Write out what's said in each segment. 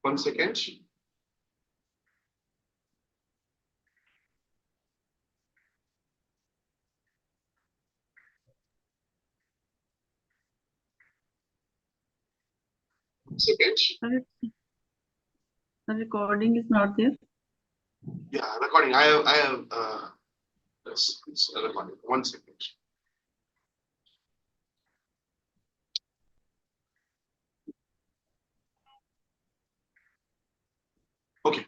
1 second. Second. The recording is not there. Yeah, recording. I have yes, it's a recording. 1 second. Okay.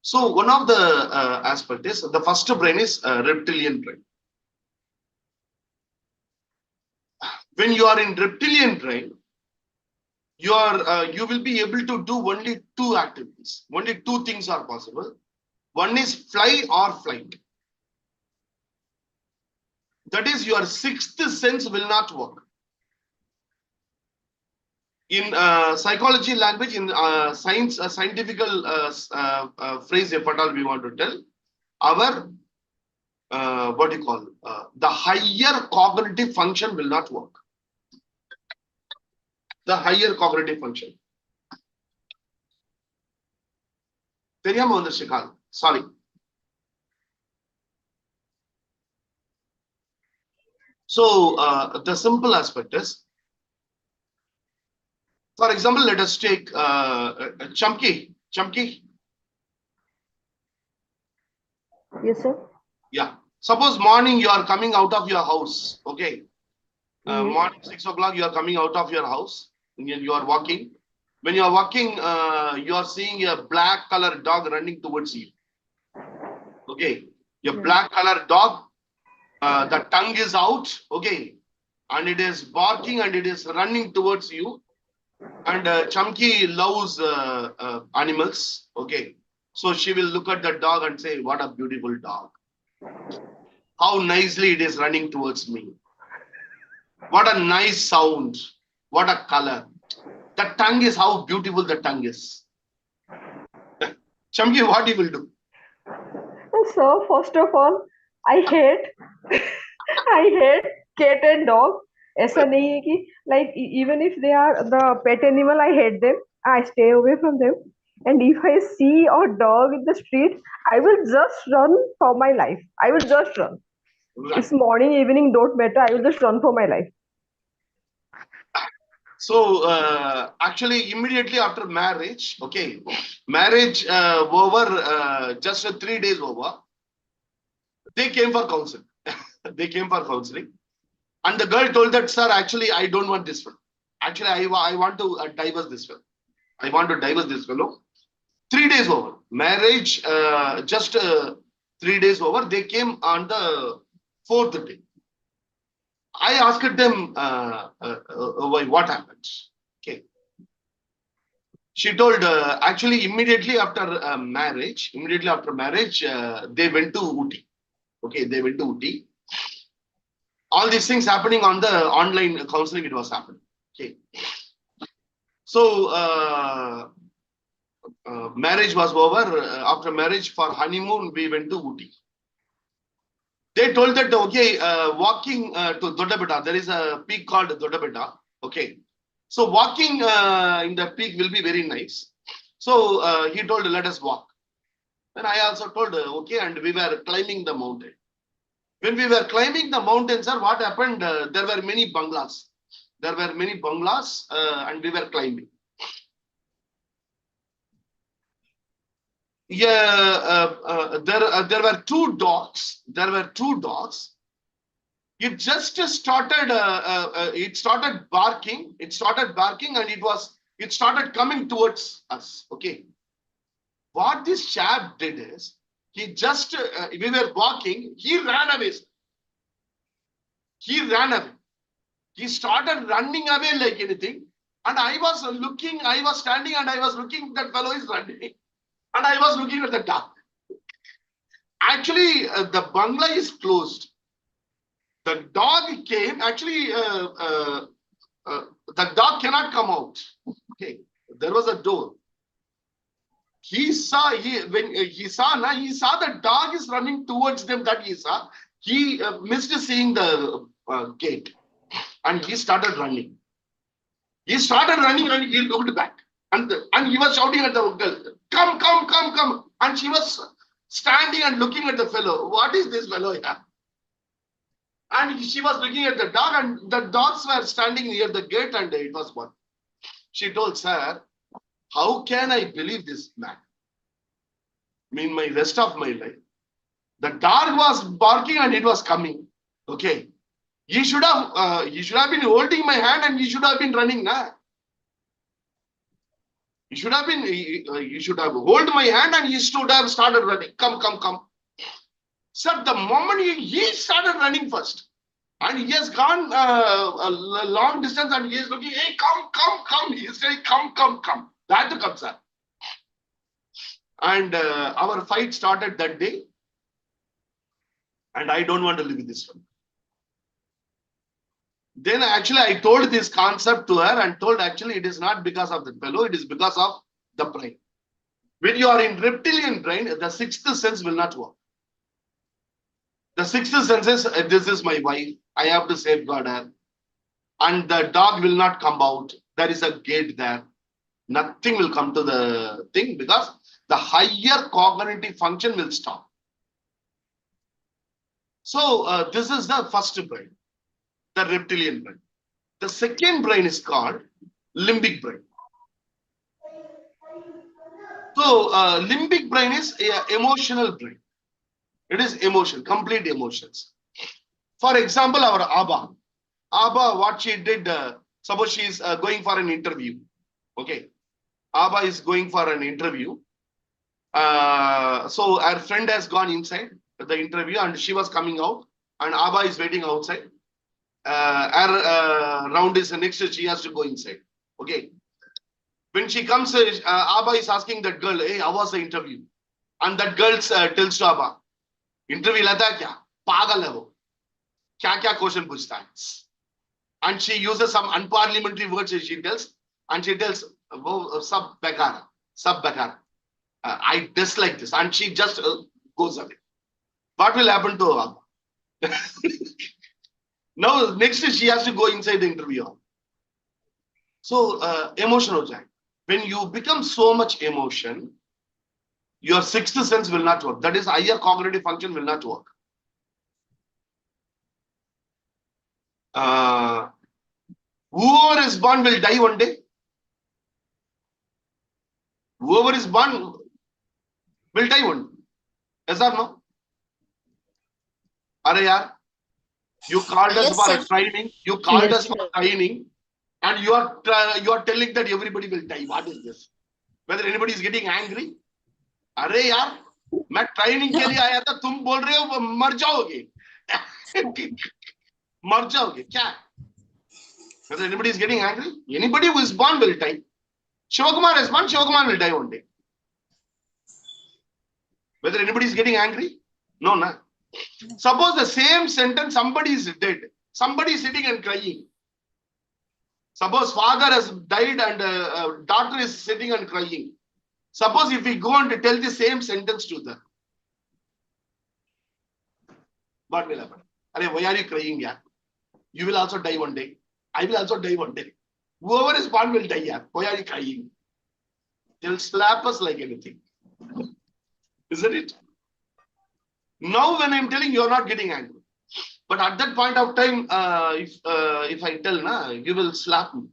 So one of the aspect is the first brain is reptilian brain. When you are in reptilian brain, you will be able to do only two activities. Only two things are possible. One is fly or flight. That is, your sixth sense will not work. In psychology language, in science, scientific phrase, if at all we want to tell, our what do you call the higher cognitive function will not work. The higher cognitive function. Sorry. So the simple aspect is, for example, let us take Chamki. Chamki. Yes, sir. Yeah. Suppose morning you are coming out of your house. Okay. Yes. Morning 6 o'clock you are coming out of your house. And you are walking. When you are walking, you are seeing a black colored dog running towards you. Okay. Your black colored dog, the tongue is out. Okay. And it is barking and it is running towards you. And Chamki loves animals. Okay. So she will look at the dog and say, what a beautiful dog. How nicely it is running towards me. What a nice sound. What a color. The tongue is how beautiful the tongue is. Chamki, what you will do? So first of all, I hate I hate cat and dog. ऐसा नहीं है कि like even if they are the pet animal, I hate them. I stay away from them. And if I see a dog in the street, I will just run for my life. I will just run. It's morning, evening, don't matter. I will just run for my life. So actually, immediately after marriage, okay, marriage over, just 3 days over, they came for counseling. They came for counseling. And the girl told that, sir, actually, I don't want this one. Actually, I want to divorce this fellow. I want to divorce this fellow. 3 days over. Marriage, just 3 days over. They came on the 4th day. I asked them, what happened? Okay. She told, actually, immediately after marriage, they went to Ooty. Okay, they went to Ooty. All these things happening on the online counseling, it was happening. Okay. So, marriage was over. After marriage, for honeymoon, we went to Ooty. They told that, okay, walking to Dodabeta, there is a peak called Dodabeta. Okay. So walking in the peak will be very nice. So he told, let us walk. Then I also told, okay, and we were climbing the mountain. When we were climbing the mountain, sir, what happened? There were many bungalows. There were many bungalows and we were climbing. Yeah, there were two dogs. It just started. It started barking. It started barking, and it started coming towards us. Okay. What this chap did is, he just we were walking. He ran away. He ran away. He started running away like anything. And I was looking. I was standing, and I was looking. That fellow is running. And I was looking at the dog. Actually, the bungalow is closed. The dog came. Actually, the dog cannot come out. Okay, there was a door. He saw he saw the dog is running towards them. That he saw. He missed seeing the gate, and he started running. He started running, and he looked back. And he was shouting at the girl, come, come, come, come. And she was standing and looking at the fellow. What is this fellow here? And she was looking at the dog, and the dogs were standing near the gate, and it was one. She told, sir, how can I believe this man? I mean, my rest of my life. The dog was barking and it was coming. Okay. He should have been holding my hand and he should have been running now. He should have hold my hand and he should have started running. Come, come, come. Sir, the moment he started running first, and he has gone a long distance and he is looking, hey, come, come, come. He is saying, come, come, come. That to come, sir. And our fight started that day. And I don't want to live with this one. Then actually I told this concept to her and told actually it is not because of the fellow, it is because of the brain. When you are in reptilian brain, the sixth sense will not work. The sixth sense is, this is my wife, I have to safeguard her. And the dog will not come out. There is a gate there. Nothing will come to the thing because the higher cognitive function will stop. So this is the first brain, the reptilian brain. The second brain is called limbic brain. So limbic brain is emotional brain. It is emotion, complete emotions. For example, our Abba. Abba, what she did, suppose she is going for an interview. Okay. Abba is going for an interview. So her friend has gone inside the interview and she was coming out and Abba is waiting outside. Her round is next, she has to go inside. Okay. When she comes, Abba is asking that girl, hey, how was the interview? And that girl tells to Abba, interview lata kya? Pagal hai wo. Kya question puchta hai? And she uses some unparliamentary words she tells. And she tells, sab bekar, sab bekar. I dislike this. And she just goes away. What will happen to her? Now, next she has to go inside the interview. So, emotion ho jaye. When you become so much emotion, your sixth sense will not work. That is, higher cognitive function will not work. Whoever is born will die one day. Whoever is born will die one day. Yes or no? Are yaar, you called us for a training. You called us for training, and you are telling that everybody will die. What is this? Whether anybody is getting angry? अरे यार, मैं training के लिए आया था, तुम बोल रहे हो मर जाओगे, मर जाओगे क्या? Whether anybody is getting angry? Anybody who is born will die. Shivakumar is born, Shivakumar will die one day. Whether anybody is getting angry? No, no. Suppose the same sentence, somebody is dead, somebody is sitting and crying. Suppose father has died and daughter is sitting and crying. Suppose if we go on to tell the same sentence to them, what will happen? Why are you crying? Yeah? You will also die one day. I will also die one day. Whoever is born will die. Yeah? Why are you crying? They'll slap us like anything. Isn't it? Now when I'm telling, you're not getting angry. But at that point of time, if I tell, nah, you will slap me.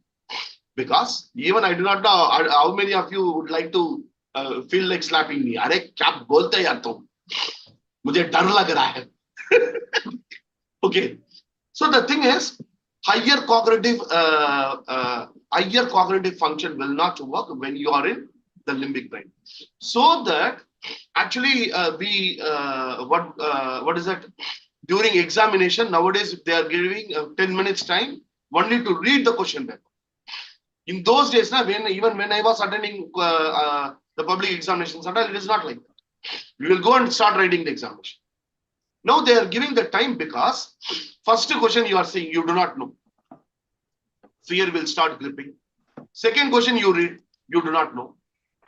Because even I do not know how many of you would like to feel like slapping me. अरे क्या बोलते यार तुम? मुझे डर लग रहा है. Okay. So the thing is, higher cognitive function will not work when you are in the limbic brain. So that actually what is that? During examination nowadays they are giving 10 minutes time only to read the question paper. In those days, even when I was attending the public examinations, it is not like that. You will go and start writing the examination. Now they are giving the time because first question you are saying you do not know. Fear will start gripping. Second question you read, you do not know.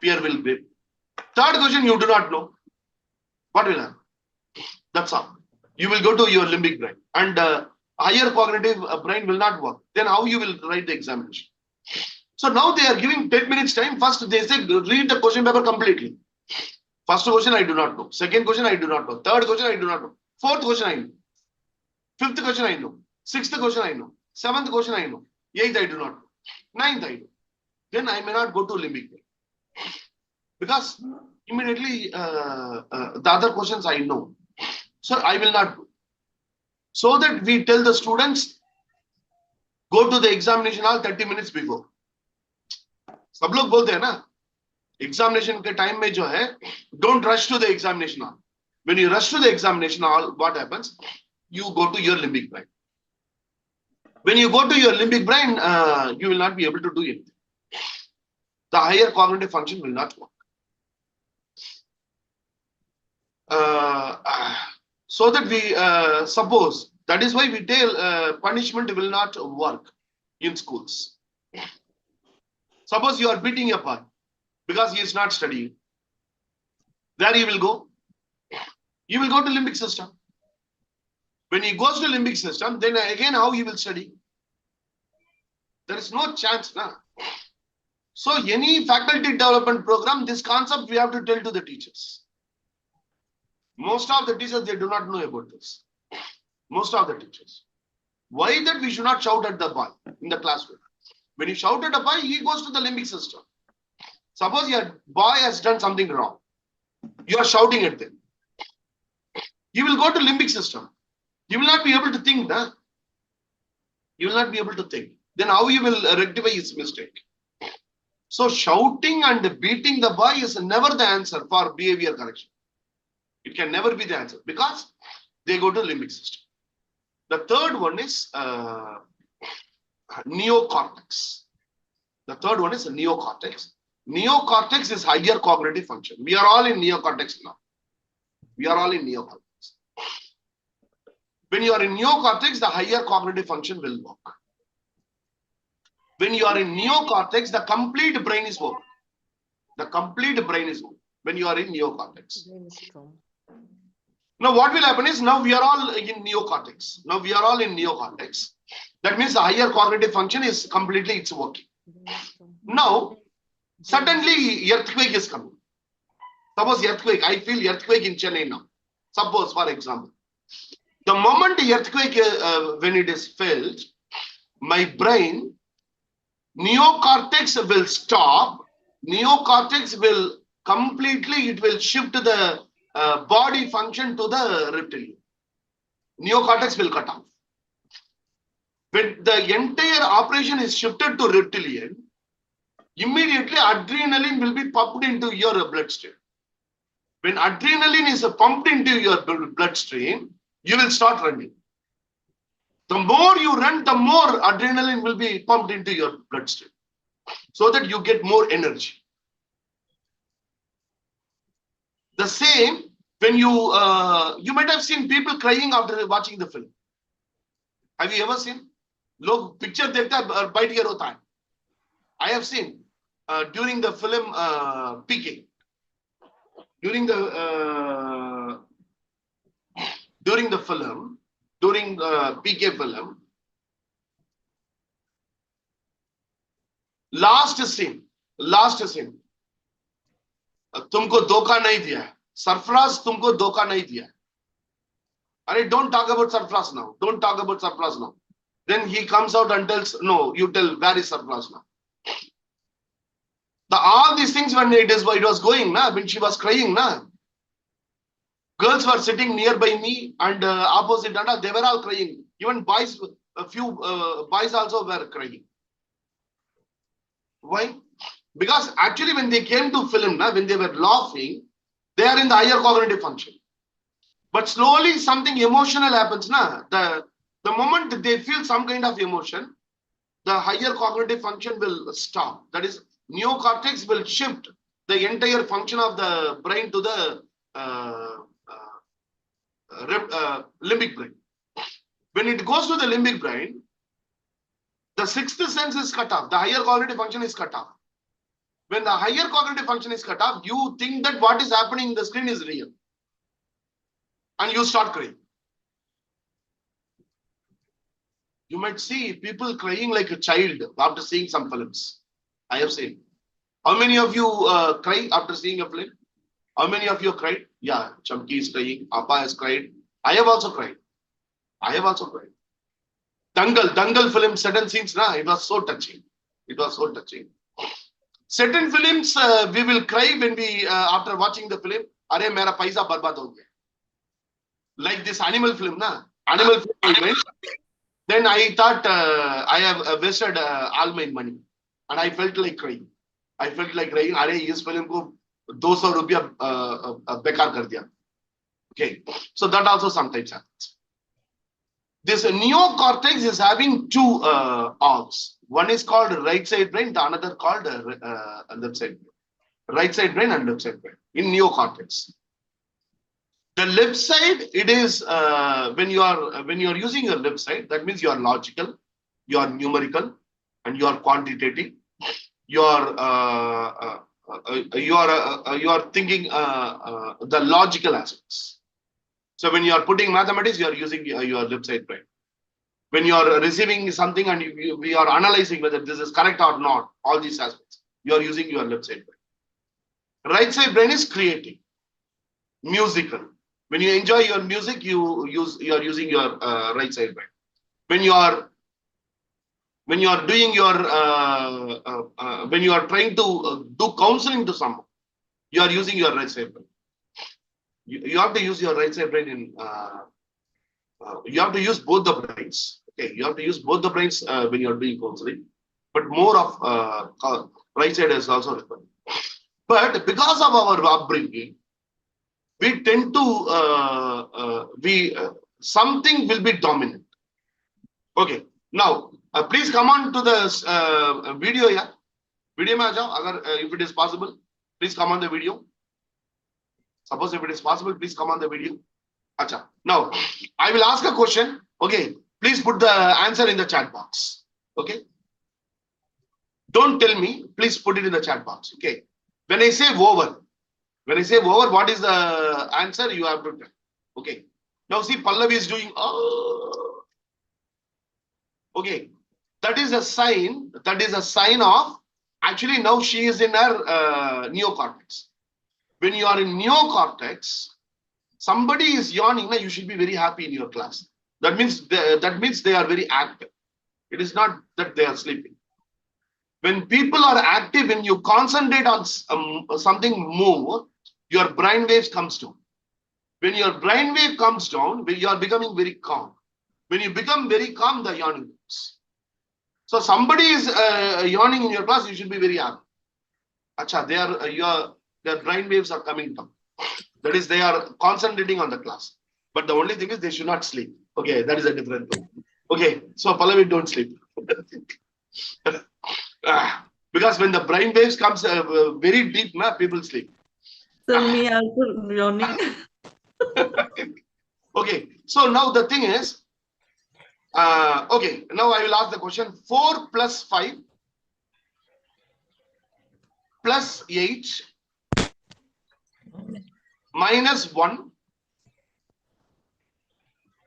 Fear will grip. Third question you do not know. What will happen? That's all. You will go to your limbic brain and higher cognitive brain will not work. Then how you will write the examination? So now they are giving 10 minutes time. First, they say read the question paper completely. First question I do not know. Second question I do not know. Third question I do not know. Fourth question I know. Fifth question I know. Sixth question I know. Seventh question I know. Eighth I do not know. Ninth I know. Then I may not go to limbic brain. Because immediately the other questions I know. So I will not do. So that we tell the students, go to the examination hall 30 minutes before. सब लोग बोलते हैं ना, examination के time में जो है, don't rush to the examination hall. When you rush to the examination hall, what happens? You go to your limbic brain. When you go to your limbic brain, you will not be able to do anything. The higher cognitive function will not work. So that we suppose, that is why we tell punishment will not work in schools. Suppose you are beating a boy because he is not studying. There he will go. He will go to limbic system. When he goes to limbic system, then again how he will study? There is no chance now. So any faculty development program, this concept we have to tell to the teachers. Most of the teachers, they do not know about this. Most of the teachers. Why that we should not shout at the boy in the classroom? When you shout at a boy, he goes to the limbic system. Suppose your boy has done something wrong. You are shouting at them. He will go to limbic system. He will not be able to think. Nah? He will not be able to think. Then how he will rectify his mistake? So shouting and beating the boy is never the answer for behavior correction. It can never be the answer because they go to limbic system. The third one is neocortex. The third one is neocortex. Neocortex is higher cognitive function. We are all in neocortex now. We are all in neocortex. When you are in neocortex, the higher cognitive function will work. When you are in neocortex, the complete brain is working. The complete brain is working when you are in neocortex. Now what will happen is, now we are all in neocortex. Now we are all in neocortex. That means the higher cognitive function is completely, it's working. Now, suddenly earthquake is coming. Suppose earthquake, I feel earthquake in Chennai now. Suppose, for example. The moment the earthquake, when it is felt, my brain, neocortex will stop. Neocortex will completely, it will shift the body function to the reptilian. Neocortex will cut off. When the entire operation is shifted to reptilian, immediately adrenaline will be pumped into your bloodstream. When adrenaline is pumped into your bloodstream, you will start running. The more you run, the more adrenaline will be pumped into your bloodstream, so that you get more energy. The same, when you might have seen people crying after watching the film. Have you ever seen? Log picture dekhta bite here hota hai. I have seen during the film PK. During the film, during PK film, last scene, तुमको धोखा नहीं दिया, सरफराज तुमको धोखा नहीं दिया. Arey, don't talk about surplus now. Don't talk about surplus now. Then he comes out and tells, no, you tell, where is surplus now? All these things when it was going, when she was crying, girls were sitting nearby me and opposite, and they were all crying. Even boys, a few boys also were crying. Why? Because actually when they came to film, when they were laughing, they are in the higher cognitive function. But slowly something emotional happens. The moment they feel some kind of emotion, the higher cognitive function will stop. That is, neocortex will shift the entire function of the brain to the limbic brain. When it goes to the limbic brain, the sixth sense is cut off. The higher cognitive function is cut off. When the higher cognitive function is cut off, you think that what is happening in the screen is real. And you start crying. You might see people crying like a child after seeing some films. I have seen. How many of you cry after seeing a film? How many of you cried? Yeah, Chamki is crying. Appa has cried. I have also cried. I have also cried. Dangal film, certain scenes, it was so touching. It was so touching. Certain films, we will cry when we, after watching the film, Are mera paisa barbad ho gaya. Like this animal film, na? Animal film I went. Then I thought I have wasted all my money. And I felt like crying. I felt like crying. Are this film ko 200 rupiya bekar kar diya. Okay. So that also sometimes happens. This neocortex is having two arms. One is called right side brain, the another called left side brain. Right side brain and left side brain in neocortex. The left side, it is when you are using your left side, that means you are logical, you are numerical, and you are quantitative. You are thinking the logical aspects. So when you are putting mathematics, you are using your left side brain. When you are receiving something and we are analyzing whether this is correct or not, all these aspects, you are using your left side brain. Right side brain is creative, musical. When you enjoy your music, you are using your right side brain. When you are doing your when you are trying to do counseling to someone, you are using your right side brain. You have to use your right side brain in. You have to use both the brains. Okay, you have to use both the brains when you are doing counseling, but more of right side is also required. But because of our upbringing, we tend to something will be dominant. Okay, now please come on to the video. Yeah, video mein aa jao, agar if it is possible, please come on the video. Suppose if it is possible, please come on the video. Acha. Now, I will ask a question. Okay, please put the answer in the chat box. Okay. Don't tell me. Please put it in the chat box. Okay. When I say over, what is the answer? You have to tell. Okay. Now see, Pallavi is doing. Oh. Okay. That is a sign. That is a sign of. Actually, now she is in her neocortex. When you are in neocortex, somebody is yawning, you should be very happy in your class. That means they are very active. It is not that they are sleeping. When people are active, when you concentrate on something more, your brain waves comes down. When your brain wave comes down, you are becoming very calm. When you become very calm, the yawning comes. So somebody is yawning in your class, you should be very happy. Acha, their brain waves are coming down. That is, they are concentrating on the class. But the only thing is they should not sleep. Okay, that is a different thing. Okay, so Pallavi, don't sleep. Because when the brain waves comes very deep, people sleep. So me also yawning. Okay, so now the thing is, okay, now I will ask the question. 4 plus 5 plus 8 minus 1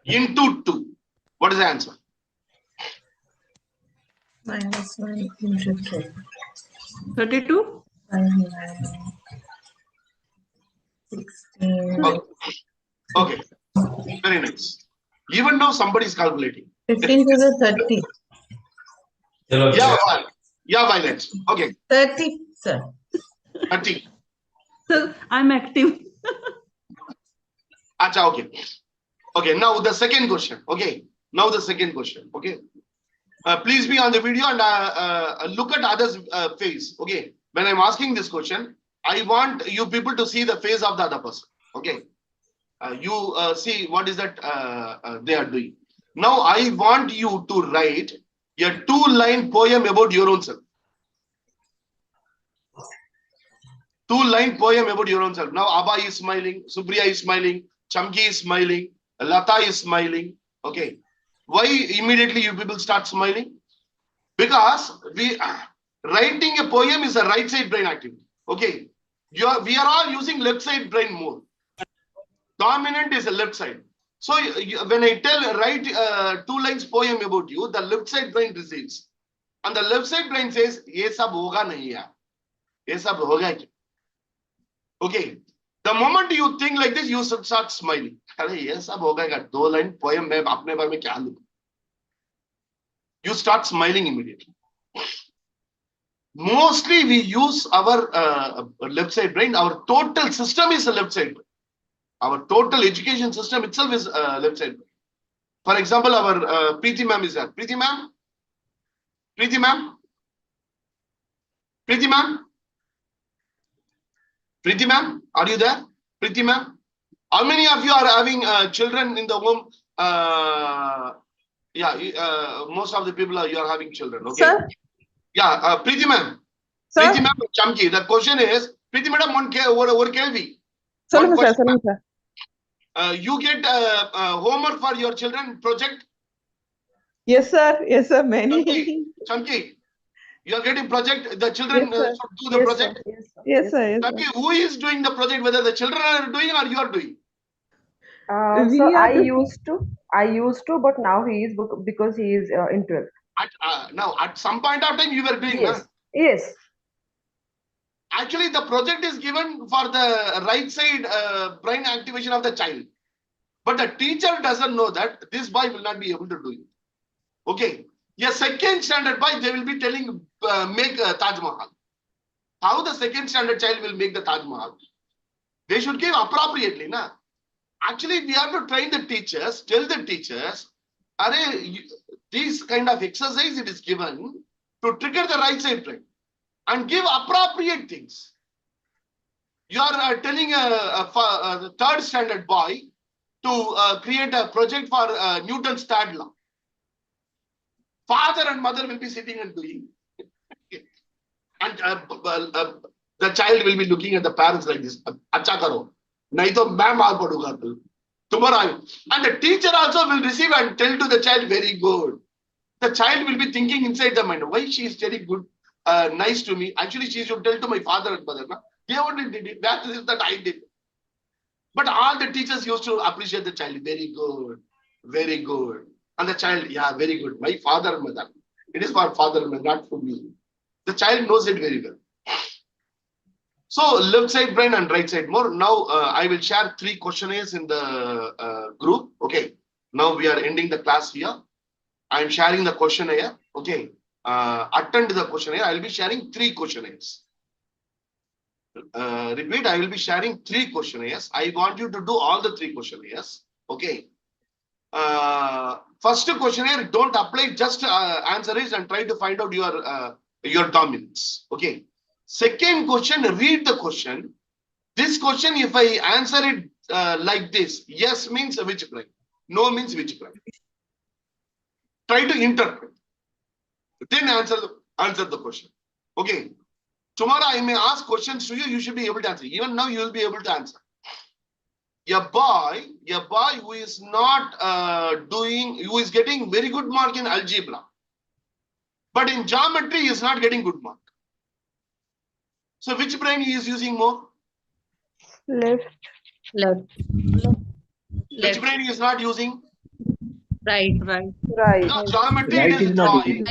into 2. What is the answer? Minus 1 into 2. 32? 16. Okay, very nice. Even now somebody is calculating. 15 to the 30. Yeah, Violet. Okay. 30, sir. 30. Sir, I'm active. Acha, okay. Okay, now the second question. Okay. Now the second question. Okay. Please be on the video and look at others' face. Okay. When I'm asking this question, I want you people to see the face of the other person. Okay. You see what is that they are doing. Now I want you to write a 2-line poem about your own self. 2-line poem about your own self. Now Abba is smiling, Supriya is smiling, Chamki is smiling, Lata is smiling. Okay. Why immediately you people start smiling? Because writing a poem is a right side brain activity. Okay. We are all using left side brain more. Dominant is a left side. So when I write 2 lines poem about you, the left side brain receives. And the left side brain says, "Ye sab hoga nahi yaar. Ye sab hoga kya?" Okay. The moment you think like this, you should start smiling. अरे ये सब होगा क्या? 2 line poem में अपने बारे में क्या लिखूं? You start smiling immediately. Mostly we use our left side brain. Our total system is a left side brain. Our total education system itself is left side brain. For example, our Preeti ma'am is there. Preeti ma'am? Preeti ma'am? Preeti ma'am? Preeti ma'am? Are you there? Preeti ma'am? How many of you are having children in the home? Most of the people you are having children. Okay. Sir? Yeah, Preeti ma'am. Sir? Preeti ma'am, Chamki. The question is, Preeti madam, one kelvi. Solunga sir, question, solunga sir. You get homework for your children project? Yes sir, many. Chamki, you are getting project, the children Yes, sir. should do the project? Yes sir. Chamki, who is doing the project, whether the children are doing or you are doing? So We are I used to, but now he is because he is in 12th. Now, at some point of time, you were doing Yes. that. Yes. Actually, the project is given for the right side brain activation of the child. But the teacher doesn't know that this boy will not be able to do it. Okay. A second standard boy, they will be telling, make Taj Mahal. How the second standard child will make the Taj Mahal? They should give appropriately. Na? Actually, we have to train the teachers, tell the teachers, this kind of exercise it is given to trigger the right side brain and give appropriate things. You are telling a third standard boy to create a project for Newton's third law. Father and mother will be sitting and doing. And the child will be looking at the parents like this. Acha karo. Nahi to main maar paduga tu. Tomorrow. And the teacher also will receive and tell to the child, very good. The child will be thinking inside the mind, why she is very good, nice to me. Actually, she should tell to my father and mother. They only did it. That is that I did. But all the teachers used to appreciate the child. Very good. Very good. And the child, yeah, very good. My father and mother. It is for father and mother, not for me. The child knows it very well. So left side brain and right side more. Now I will share 3 questionnaires in the group. Okay. Now we are ending the class here. I am sharing the questionnaire. Okay. Attend the questionnaire. I will be sharing 3 questionnaires. Repeat, I will be sharing 3 questionnaires. I want you to do all the 3 questionnaires. Okay. First questionnaire, don't apply, just answer it and try to find out your dominance. Okay. Second question, read the question. This question, if I answer it like this, yes means which brain, no means which brain. Try to interpret. Then answer the question. Okay. Tomorrow I may ask questions to you. You should be able to answer. Even now you will be able to answer. A boy who is not who is getting very good mark in algebra, but in geometry he is not getting good mark. So which brain he is using more? Left. Which brain he is not using? Right. No, geometry Right it is is not drawing.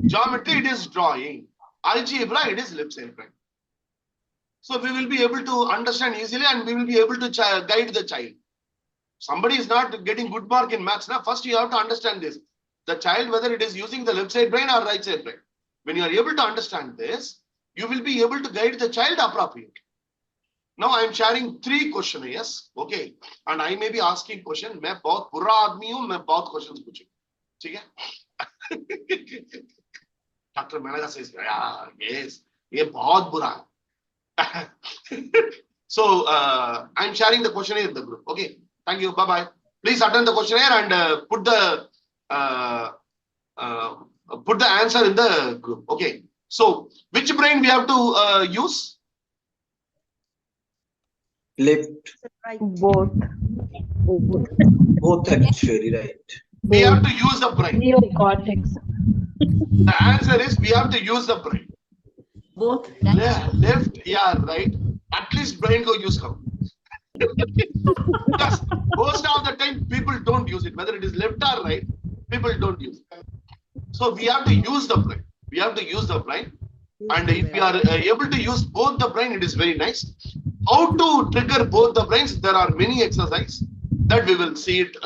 Geometry it is drawing. Algebra it is left side brain. So we will be able to understand easily and we will be able to guide the child. Somebody is not getting good mark in maths. Now, first you have to understand this. The child, whether it is using the left side brain or right side brain. When you are able to understand this, you will be able to guide the child appropriately. Now I am sharing 3 questionnaires. Okay. And I may be asking question. मैं बहुत बुरा आदमी हूँ, मैं बहुत questions पूछूंगा. ठीक है? Dr. Managa says, yeah, yes, ये बहुत बुरा है. So I'm sharing the questionnaire in the group. Okay, thank you. Bye bye. Please attend the questionnaire and put the answer in the group. Okay. So which brain we have to use? Left. Both. Both actually, right. We have to use the brain. Neocortex. The answer is we have to use the brain. Both. Left, yeah, right. At least brain go use come. Because most of the time people don't use it. Whether it is left or right, people don't use it. So we have to use the brain. We have to use the brain. And if we are able to use both the brain, it is very nice. How to trigger both the brains? There are many exercises that we will see it